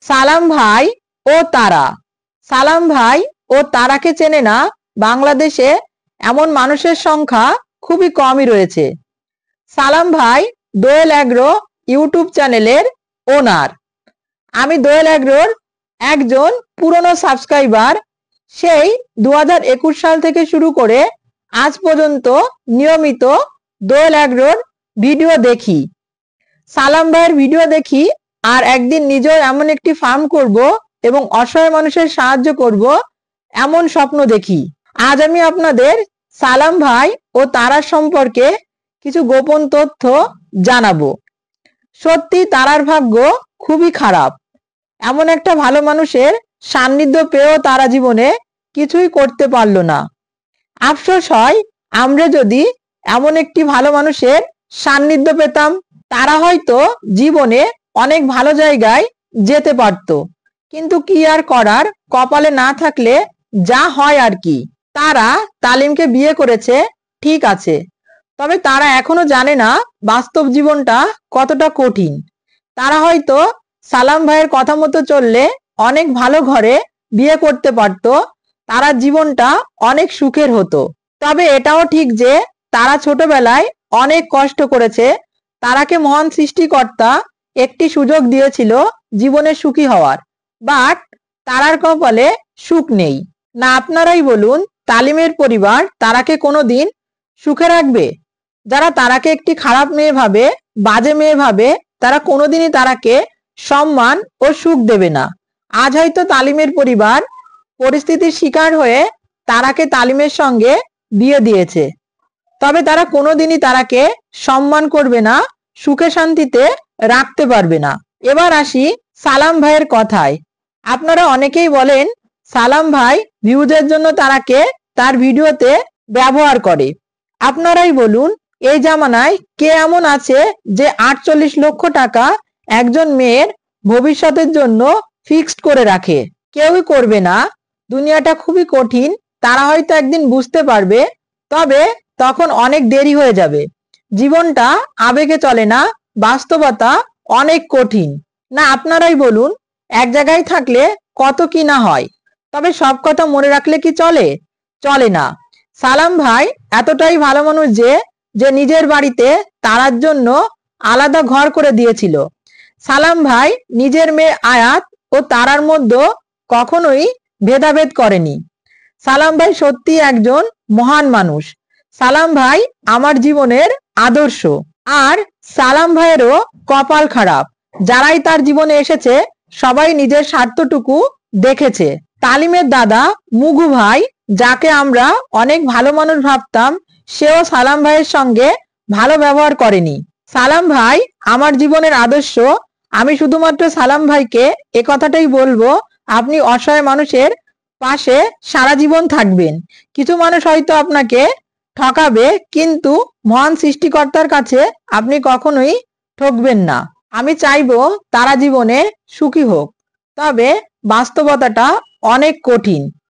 সালাম ভাই ও তারা। সালাম ভাই ও তারাকে চেনে না বাংলাদেশে এমন মানুষের সংখ্যা খুবই কমই রয়েছে। সালাম ভাই দোয়েল এগ্রো ইউটিউব চ্যানেলের ওনার। আমি দোয়েল এগ্রোর একজন পুরনো সাবস্ক্রাইবার। সেই 2021 সাল থেকে শুরু করে আজ পর্যন্ত নিয়মিত দোয়েল এগ্রোর ভিডিও দেখি। সালাম ভাইয়ের ভিডিও দেখি আর একদিন নিজেও এমন একটি ফার্ম করব এবং অসহায় মানুষের সাহায্য করব এমন স্বপ্ন দেখি। আজ আমি আপনাদের সালাম ভাই ও তারার সম্পর্কে কিছু গোপন তথ্য জানাবো। সত্যি তারার ভাগ্য খুবই খারাপ। এমন একটা ভালো মানুষের সান্নিধ্য পেয়েও তারা জীবনে কিছুই করতে পারলো না। আফসোস হয় আমরা যদি এমন একটি ভালো মানুষের সান্নিধ্য পেতাম, তারা হয়তো জীবনে অনেক ভালো জায়গায় যেতে পারত। কিন্তু কি আর করার, কপালে না থাকলে যা হয় আর কি। তারা তালিমকে বিয়ে করেছে ঠিক আছে, তবে তারা এখনো জানে না বাস্তব জীবনটা কতটা কঠিন। তারা হয়তো সালাম ভাইয়ের কথা মতো চললে অনেক ভালো ঘরে বিয়ে করতে পারত, তার জীবনটা অনেক সুখের হতো। তবে এটাও ঠিক যে তারা ছোটবেলায় অনেক কষ্ট করেছে। তারাকে মহান সৃষ্টিকর্তা একটি সুযোগ দিয়েছিল জীবনে সুখী হওয়ার, বাট তারার কপালে সুখ নেই। না আপনারাই বলুন, তালিমের পরিবার তারাকে কোনোদিন সুখে রাখবে? যারা তারাকে একটি খারাপ মেয়ে ভাবে, বাজে মেয়ে ভাবে, তারা কোনোদিনই তারাকে সম্মান ও সুখ দেবে না। আজ হয়তো তালিমের পরিবার পরিস্থিতির শিকার হয়ে তারাকে তালিমের সঙ্গে বিয়ে দিয়েছে, তবে তারা কোনোদিনই তারাকে সম্মান করবে না, সুখে শান্তিতে রাখতে পারবে না। এবার আসি সালাম ভাইয়ের কথায়। আপনারা অনেকেই বলেন সালাম ভাই ভিউজের জন্য তারাকে তার ভিডিওতে ব্যবহার করে। আপনারাই বলুন, এই জামানায় কে এমন আছে যে 48 লক্ষ টাকা একজন মেয়ের ভবিষ্যতের জন্য ফিক্সড করে রাখে? কেউই করবে না। দুনিয়াটা খুবই কঠিন, তারা হয়তো একদিন বুঝতে পারবে, তবে তখন অনেক দেরি হয়ে যাবে। জীবনটা আবেগে চলে না, বাস্তবতা অনেক কঠিন। না আপনারাই বলুন, এক জায়গায় থাকলে কত কি না হয়, তবে সব কথা মনে রাখলে কি চলে? চলে না। সালাম ভাই এতটাই ভালো মানুষ যে নিজের বাড়িতে তারার জন্য আলাদা ঘর করে দিয়েছিল। সালাম ভাই নিজের মেয়ে আয়াত ও তারার মধ্যে কখনোই ভেদাভেদ করেনি। সালাম ভাই সত্যি একজন মহান মানুষ। সালাম ভাই আমার জীবনের আদর্শ। আর সালাম ভাইয়েরও কপাল খারাপ, যারাই তার জীবনে এসেছে সবাই নিজের স্বার্থটুকু দেখেছে। তালিমের দাদা মুগু ভাই, যাকে আমরা অনেক ভালো মানুষ ভাবতাম, সেও সালাম ভাইয়ের সঙ্গে ভালো ব্যবহার করেনি। সালাম ভাই আমার জীবনের আদর্শ। আমি শুধুমাত্র সালাম ভাইকে এ কথাটাই বলবো, আপনি অসহায় মানুষের পাশে সারা জীবন থাকবেন। কিছু মানুষ হয়তো আপনাকে ঠকাবে, কিন্তু মহান সৃষ্টিকর্তার কাছে আপনি কখনোই ঠকবেন না। আমি চাইবো তারা জীবনে সুখী হোক, তবে বাস্তবতাটা অনেক কঠিন।